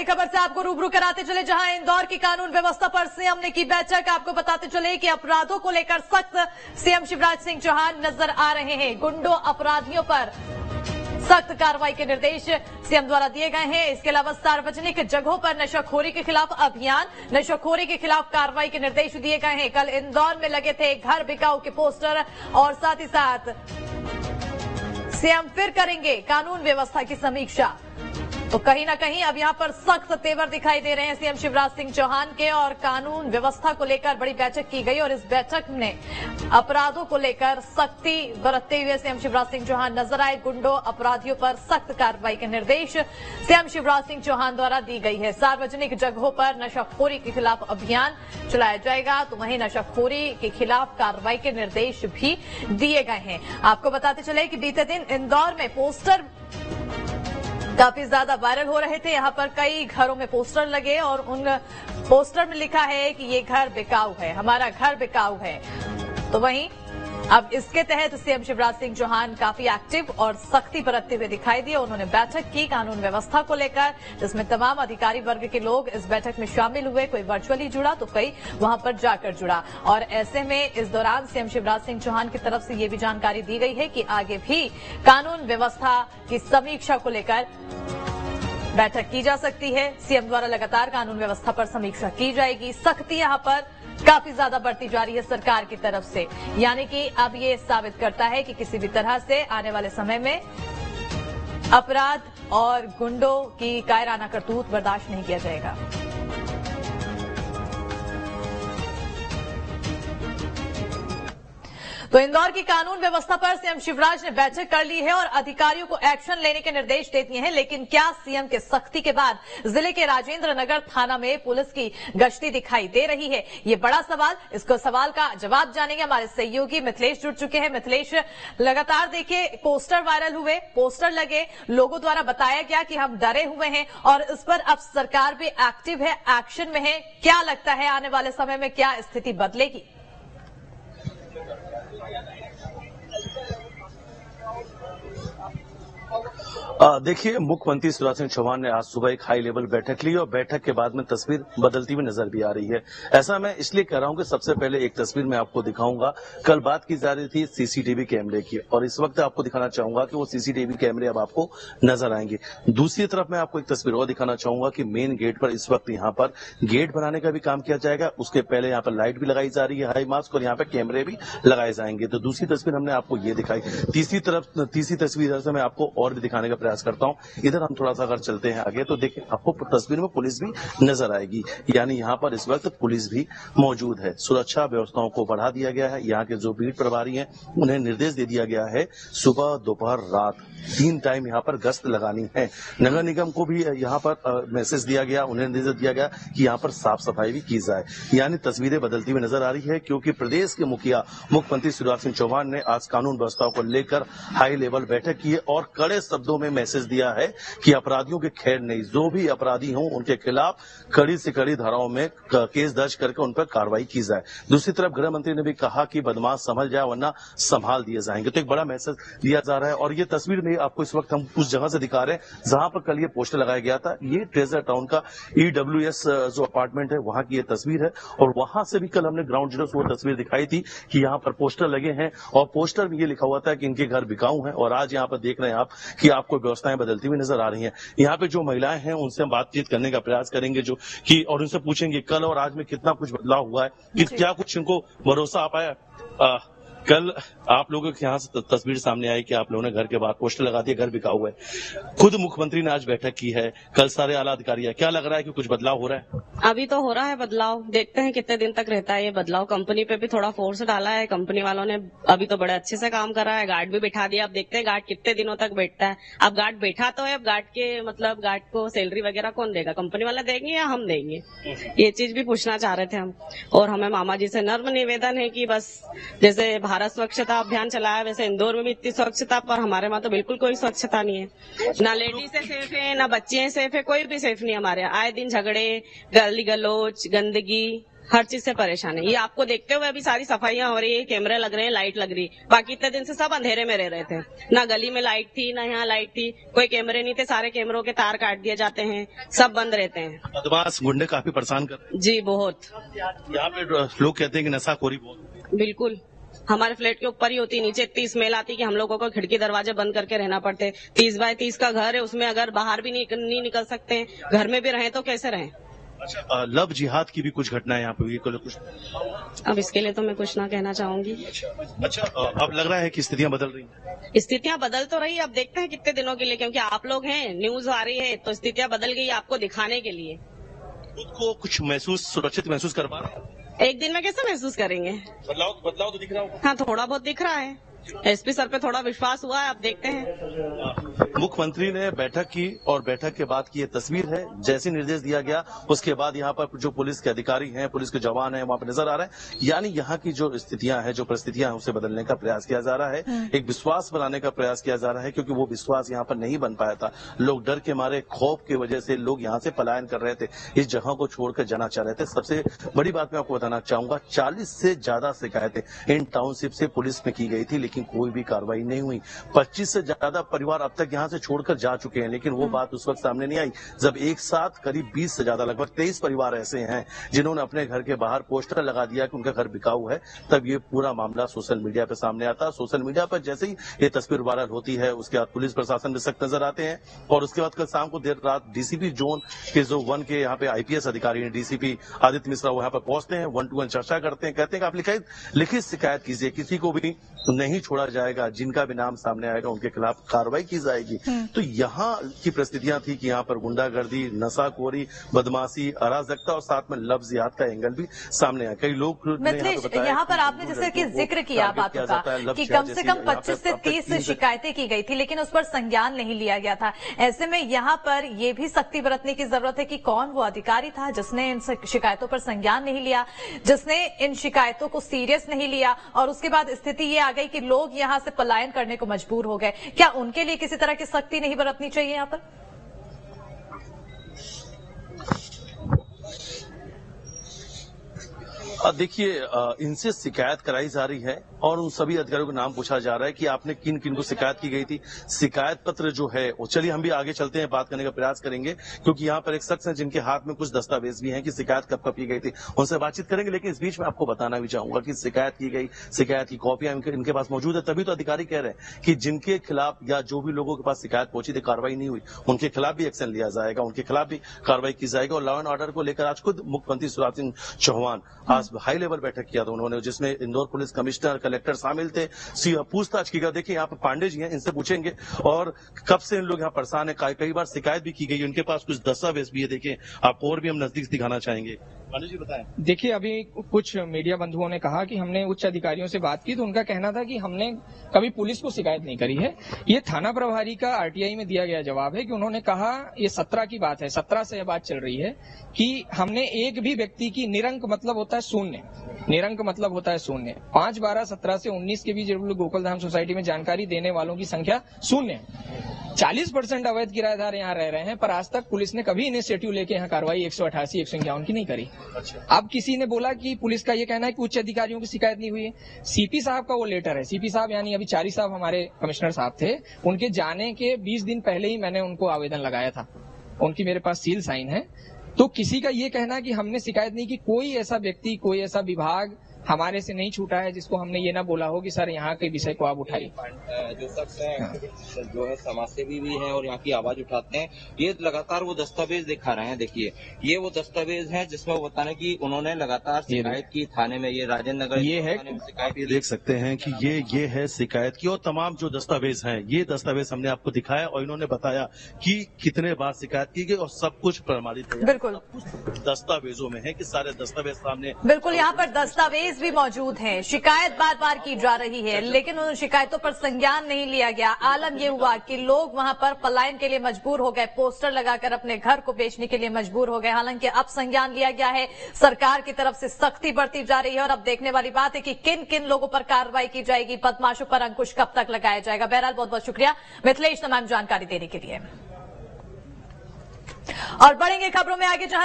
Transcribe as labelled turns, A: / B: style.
A: बड़ी खबर से आपको रूबरू कराते चले, जहां इंदौर की कानून व्यवस्था पर सीएम ने की बैठक। आपको बताते चले कि अपराधों को लेकर सख्त सीएम शिवराज सिंह चौहान नजर आ रहे हैं। गुंडों अपराधियों पर सख्त कार्रवाई के निर्देश सीएम द्वारा दिए गए हैं। इसके अलावा सार्वजनिक जगहों पर नशाखोरी के खिलाफ अभियान, नशाखोरी के खिलाफ कार्रवाई के निर्देश दिए गए हैं। कल इंदौर में लगे थे घर बिकाऊ के पोस्टर और साथ ही साथ सीएम फिर करेंगे कानून व्यवस्था की समीक्षा। तो कहीं ना कहीं अब यहां पर सख्त तेवर दिखाई दे रहे हैं सीएम शिवराज सिंह चौहान के, और कानून व्यवस्था को लेकर बड़ी बैठक की गई और इस बैठक में अपराधों को लेकर सख्ती बरतते हुए सीएम शिवराज सिंह चौहान नजर आए। गुंडों अपराधियों पर सख्त कार्रवाई के निर्देश सीएम शिवराज सिंह चौहान द्वारा दी गई है। सार्वजनिक जगहों पर नशाखोरी के खिलाफ अभियान चलाया जाएगा, तो वहीं नशाखोरी के खिलाफ कार्रवाई के निर्देश भी दिए गए हैं। आपको बताते चले कि बीते दिन इंदौर में पोस्टर काफी ज्यादा वायरल हो रहे थे। यहां पर कई घरों में पोस्टर लगे और उन पोस्टर में लिखा है कि ये घर बिकाऊ है, हमारा घर बिकाऊ है। तो वहीं अब इसके तहत सीएम शिवराज सिंह चौहान काफी एक्टिव और सख्ती बरतते हुए दिखाई दिए। उन्होंने बैठक की कानून व्यवस्था को लेकर, जिसमें तमाम अधिकारी वर्ग के लोग इस बैठक में शामिल हुए। कोई वर्चुअली जुड़ा तो कई वहां पर जाकर जुड़ा, और ऐसे में इस दौरान सीएम शिवराज सिंह चौहान की तरफ से ये भी जानकारी दी गई है कि आगे भी कानून व्यवस्था की समीक्षा को लेकर बैठक की जा सकती है। सीएम द्वारा लगातार कानून व्यवस्था पर समीक्षा की जाएगी। सख्ती यहां पर काफी ज्यादा बढ़ती जा रही है सरकार की तरफ से, यानी कि अब ये साबित करता है कि किसी भी तरह से आने वाले समय में अपराध और गुंडों की कायराना करतूत बर्दाश्त नहीं किया जाएगा। तो इंदौर की कानून व्यवस्था पर सीएम शिवराज ने बैठक कर ली है और अधिकारियों को एक्शन लेने के निर्देश दे दिए हैं। लेकिन क्या सीएम के सख्ती के बाद जिले के राजेंद्र नगर थाना में पुलिस की गश्ती दिखाई दे रही है? ये बड़ा सवाल, इसको सवाल का जवाब जानेंगे। हमारे सहयोगी मिथिलेश जुड़ चुके हैं। मिथिलेश, लगातार देखिए पोस्टर वायरल हुए, पोस्टर लगे, लोगों द्वारा बताया गया कि हम डरे हुए हैं और इस पर अब सरकार भी एक्टिव है, एक्शन में है। क्या लगता है आने वाले समय में क्या स्थिति बदलेगी?
B: देखिए, मुख्यमंत्री शिवराज सिंह चौहान ने आज सुबह एक हाई लेवल बैठक ली और बैठक के बाद में तस्वीर बदलती हुई नजर भी आ रही है। ऐसा मैं इसलिए कह रहा हूं कि सबसे पहले एक तस्वीर मैं आपको दिखाऊंगा। कल बात की जा रही थी सीसीटीवी कैमरे की, और इस वक्त आपको दिखाना चाहूंगा कि वो सीसीटीवी कैमरे अब आपको नजर आएंगे। दूसरी तरफ मैं आपको एक तस्वीर और दिखाना चाहूंगा कि मेन गेट पर इस वक्त यहाँ पर गेट बनाने का भी काम किया जाएगा। उसके पहले यहाँ पर लाइट भी लगाई जा रही है, हाई मास्क, और यहाँ पर कैमरे भी लगाए जाएंगे। तो दूसरी तस्वीर हमने आपको ये दिखाई। तीसरी तस्वीर से मैं आपको और भी दिखाने का प्रयास करता हूं। इधर हम थोड़ा सा अगर चलते हैं आगे तो देखिए आपको तस्वीर में पुलिस भी नजर आएगी, यानी यहाँ पर इस वक्त पुलिस भी मौजूद है। सुरक्षा व्यवस्थाओं को बढ़ा दिया गया है। यहाँ के जो बीट प्रभारी हैं उन्हें निर्देश दे दिया गया है सुबह, दोपहर, रात 3 टाइम यहाँ पर गश्त लगानी है। नगर निगम को भी यहाँ पर मैसेज दिया गया, उन्हें निर्देश दिया गया कि यहाँ पर साफ सफाई भी की जाए। यानी तस्वीरें बदलती हुई नजर आ रही है, क्योंकि प्रदेश के मुखिया मुख्यमंत्री शिवराज सिंह चौहान ने आज कानून व्यवस्था को लेकर हाई लेवल बैठक की है और कड़े शब्दों में मैसेज दिया है कि अपराधियों के खैर नहीं, जो भी अपराधी हों उनके खिलाफ कड़ी से कड़ी धाराओं में केस दर्ज करके उन पर कार्रवाई की जाए। दूसरी तरफ गृह मंत्री ने भी कहा कि बदमाश संभल जाए वरना संभाल दिए जाएंगे। तो एक बड़ा मैसेज दिया जा रहा है। और ये तस्वीर में आपको इस वक्त हम उस जगह से दिखा रहे हैं जहां पर कल ये पोस्टर लगाया गया था। ये ट्रेजर टाउन का EWS जो अपार्टमेंट है वहां की ये तस्वीर है, और वहां से भी कल हमने ग्राउंड जीरो से वो तस्वीर दिखाई थी कि यहाँ पर पोस्टर लगे हैं और पोस्टर में ये लिखा हुआ था कि इनके घर बिकाऊ हैं। और आज यहाँ पर देख रहे हैं आप कि आपको व्यवस्थाएं बदलती हुई नजर आ रही हैं। यहाँ पे जो महिलाएं हैं उनसे हम बातचीत करने का प्रयास करेंगे और उनसे पूछेंगे कल और आज में कितना कुछ बदलाव हुआ है, कि क्या कुछ इनको भरोसा आ पाया। कल आप लोगों के यहाँ से तस्वीर सामने आई कि आप लोगों ने घर के बाहर पोस्टर लगा दिए, घर बिकाऊ है। खुद मुख्यमंत्री ने आज बैठक की है, कल सारे आला अधिकारी है। क्या लग रहा है कि कुछ बदलाव हो रहा है?
C: अभी तो हो रहा है बदलाव, देखते हैं कितने दिन तक रहता है ये बदलाव। कंपनी पे भी थोड़ा फोर्स डाला है, कंपनी वालों ने अभी तो बड़े अच्छे से काम करा है, गार्ड भी बैठा दिया। अब देखते हैं गार्ड कितने दिनों तक बैठता है। अब गार्ड बैठा तो है, अब गार्ड के मतलब गार्ड को सैलरी वगैरह कौन देगा, कंपनी वाले देंगे या हम देंगे? ये चीज भी पूछना चाह रहे थे हम। और हमें मामा जी से नर्म निवेदन है कि बस जैसे भारत स्वच्छता अभियान चलाया वैसे इंदौर में भी इतनी स्वच्छता, पर हमारे वहाँ तो बिल्कुल कोई स्वच्छता नहीं है। ना लेडीज सेफ है, ना बच्चे सेफ है, कोई भी सेफ नहीं हमारे यहाँ। आए दिन झगड़े, गाली गलौज, गंदगी, हर चीज से परेशान है। ये आपको देखते हुए अभी सारी सफाइयां हो रही है, कैमरे लग रहे हैं, लाइट लग रही। बाकी इतने दिन से सब अंधेरे में रह रहे थे, ना गली में लाइट थी, ना यहाँ लाइट थी, कोई कैमरे नहीं थे, सारे कैमरों के तार काट दिए जाते हैं, सब बंद रहते हैं।
B: बदमाश गुंडे काफी परेशान कर रहे
C: जी बहुत।
B: हैं। यहाँ पे लोग कहते हैं कि नशाखोरी बहुत।
C: बिल्कुल, हमारे फ्लैट के ऊपर ही होती, नीचे इतनी स्मेल आती कि हम लोगों को खिड़की दरवाजे बंद करके रहना पड़ते। 30 बाय 30 का घर है, उसमें अगर बाहर भी नहीं निकल सकते हैं, घर में भी रहें तो कैसे रहें।
B: अच्छा, लव जिहाद की भी कुछ घटनाएं यहाँ पे हुई कुछ?
C: अब इसके लिए तो मैं कुछ ना कहना चाहूंगी।
B: अच्छा, अब लग रहा है कि स्थितियां बदल रही हैं।
C: स्थितियां बदल तो रही, अब देखते हैं कितने दिनों के लिए, क्योंकि आप लोग हैं, न्यूज आ रही है तो स्थितियां बदल गई आपको दिखाने के लिए।
B: खुद को कुछ सुरक्षित महसूस कर पा रहे हैं?
C: एक दिन में कैसे महसूस करेंगे?
B: बदलाव तो दिख रहा होगा।
C: हाँ, थोड़ा बहुत दिख रहा है। एसपी सर पे थोड़ा विश्वास हुआ है, अब देखते हैं।
B: मुख्यमंत्री ने बैठक की और बैठक के बाद की ये तस्वीर है। जैसे निर्देश दिया गया उसके बाद यहाँ पर जो पुलिस के अधिकारी हैं, पुलिस के जवान हैं, वहाँ पर नजर आ रहे हैं। यानी यहाँ की जो स्थितियां हैं, जो परिस्थितियां हैं, उसे बदलने का प्रयास किया जा रहा है। एक विश्वास बनाने का प्रयास किया जा रहा है, क्योंकि वो विश्वास यहाँ पर नहीं बन पाया था। लोग डर के मारे, खौफ की वजह से लोग यहाँ से पलायन कर रहे थे, इस जगह को छोड़कर जाना चाह रहे थे। सबसे बड़ी बात मैं आपको बताना चाहूंगा, 40 से ज्यादा शिकायतें इन टाउनशिप से पुलिस में की गई थी, लेकिन कोई भी कार्रवाई नहीं हुई। 25 से ज्यादा परिवार अब तक यहां से छोड़कर जा चुके हैं, लेकिन वो बात उस वक्त सामने नहीं आई जब एक साथ करीब 20 से ज्यादा, लगभग 23 परिवार ऐसे हैं जिन्होंने अपने घर के बाहर पोस्टर लगा दिया कि उनका घर बिकाऊ है। तब ये पूरा मामला सोशल मीडिया पर सामने आता। सोशल मीडिया पर जैसे ही ये तस्वीर वायरल होती है, उसके बाद पुलिस प्रशासन भी सख्त नजर आते हैं। और उसके बाद कल शाम को देर रात डीसीपी जोन के जो 1 के यहाँ पे आईपीएस अधिकारी हैं, डीसीपी आदित्य मिश्रा, वो यहाँ पर पहुंचते हैं, 1-to-1 चर्चा करते हैं, कहते हैं कि आप लिखित शिकायत कीजिए, किसी को भी नहीं छोड़ा जाएगा, जिनका भी नाम सामने आएगा उनके खिलाफ कार्रवाई की जाएगी। तो यहाँ की परिस्थितियां थी कि यहाँ पर गुंडागर्दी, नशाखोरी, बदमाशी, अराजकता और साथ में लव जिहाद का एंगल भी सामने आया। कई लोग
A: मिथिलेश, यहाँ पर आपने जैसे कि जिक्र किया बातों का कि कम से कम 25 से 30 शिकायतें की गई थी, लेकिन उस पर संज्ञान नहीं लिया गया था। ऐसे में यहाँ पर ये भी सख्ती बरतने की जरूरत है कि कौन वो अधिकारी था जिसने इन शिकायतों पर संज्ञान नहीं लिया, जिसने इन शिकायतों को सीरियस नहीं लिया, और उसके बाद स्थिति ये आ गई कि लोग यहाँ से पलायन करने को मजबूर हो गए। क्या उनके लिए किसी तरह की सख्ती नहीं बरतनी चाहिए यहाँ पर?
B: देखिए, इनसे शिकायत कराई जा रही है और उन सभी अधिकारियों का नाम पूछा जा रहा है कि आपने किन किन को शिकायत की गई थी। शिकायत पत्र जो है, और चलिए हम भी आगे चलते हैं, बात करने का प्रयास करेंगे, क्योंकि यहाँ पर एक शख्स है जिनके हाथ में कुछ दस्तावेज भी हैं कि शिकायत कब कब की गई थी, उनसे बातचीत करेंगे। लेकिन इस बीच में आपको बताना भी चाहूंगा कि शिकायत की गई, शिकायत की कॉपियां इनके पास मौजूद है। तभी तो अधिकारी कह रहे हैं कि जिनके खिलाफ या जो भी लोगों के पास शिकायत पहुंची थी, कार्रवाई नहीं हुई, उनके खिलाफ भी एक्शन लिया जाएगा, उनके खिलाफ भी कार्रवाई की जाएगी। और लॉ एंड ऑर्डर को लेकर आज खुद मुख्यमंत्री शिवराज सिंह चौहान आज हाई लेवल बैठक किया था उन्होंने, जिसमें इंदौर पुलिस कमिश्नर, कलेक्टर शामिल थे। पूछताछ की गई। देखिए यहाँ पे पांडे जी हैं, इनसे पूछेंगे और कब से इन लोग यहाँ परेशान है, कई बार शिकायत भी की गई, उनके पास कुछ दस्तावेज भी है। देखिए आप और भी हम नजदीक दिखाना चाहेंगे। पांडे जी बताएं।
D: देखिए, अभी कुछ मीडिया बंधुओं ने कहा कि हमने उच्च अधिकारियों से बात की, तो उनका कहना था कि हमने कभी पुलिस को शिकायत नहीं करी है। ये थाना प्रभारी का आरटीआई में दिया गया जवाब है कि उन्होंने कहा, ये 17 की बात है, 17 से यह बात चल रही है कि हमने एक भी व्यक्ति की, निरंक मतलब होता है शून्य, निरंक मतलब होता है शून्य, 5, 12, 17 से 19 के बीच गोकुलधाम सोसाइटी में जानकारी देने वालों की संख्या शून्य। 40% अवैध किराएदार यहाँ रह रहे हैं, पर आज तक पुलिस ने कभी इनिशिएटिव लेके यहाँ कार्रवाई 188, 151 की नहीं करी। अब किसी ने बोला कि पुलिस का ये कहना है कि उच्च अधिकारियों की शिकायत नहीं हुई है। सीपी साहब का वो लेटर है, सीपी साहब यानी अभी चारी साहब हमारे कमिश्नर साहब थे, उनके जाने के 20 दिन पहले ही मैंने उनको आवेदन लगाया था, उनकी मेरे पास सील साइन है। तो किसी का ये कहना कि हमने शिकायत नहीं की, कोई ऐसा व्यक्ति, कोई ऐसा विभाग हमारे से नहीं छूटा है जिसको हमने ये ना बोला हो कि सर यहाँ के विषय को आप उठाइए।
E: जो शख्स है जो है समाजसेवी भी है और यहाँ की आवाज उठाते हैं, ये लगातार वो दस्तावेज दिखा रहे हैं। देखिए, ये वो दस्तावेज है जिसमें वो बताने की उन्होंने लगातार शिकायत की थाने में, ये राजेंद्र नगर
B: ये है शिकायत। ये देख सकते हैं कि ये है शिकायत की, और तमाम जो दस्तावेज हैं, ये दस्तावेज हमने आपको दिखाया और इन्होंने बताया कि कितने बार शिकायत की गई और सब कुछ प्रमाणित है।
A: बिल्कुल
B: दस्तावेजों में है कि सारे दस्तावेज सामने,
A: बिल्कुल यहाँ पर दस्तावेज भी मौजूद हैं। शिकायत बार बार की जा रही है, लेकिन उन शिकायतों पर संज्ञान नहीं लिया गया। आलम ये हुआ कि लोग वहां पर पलायन के लिए मजबूर हो गए, पोस्टर लगाकर अपने घर को बेचने के लिए मजबूर हो गए। हालांकि अब संज्ञान लिया गया है, सरकार की तरफ से सख्ती बढ़ती जा रही है, और अब देखने वाली बात है कि किन किन लोगों पर कार्रवाई की जाएगी, बदमाशों पर अंकुश कब तक लगाया जाएगा। बहरहाल बहुत बहुत शुक्रिया मिथिलेश तमाम जानकारी देने के लिए। और बढ़ेंगे खबरों में आगे, जहां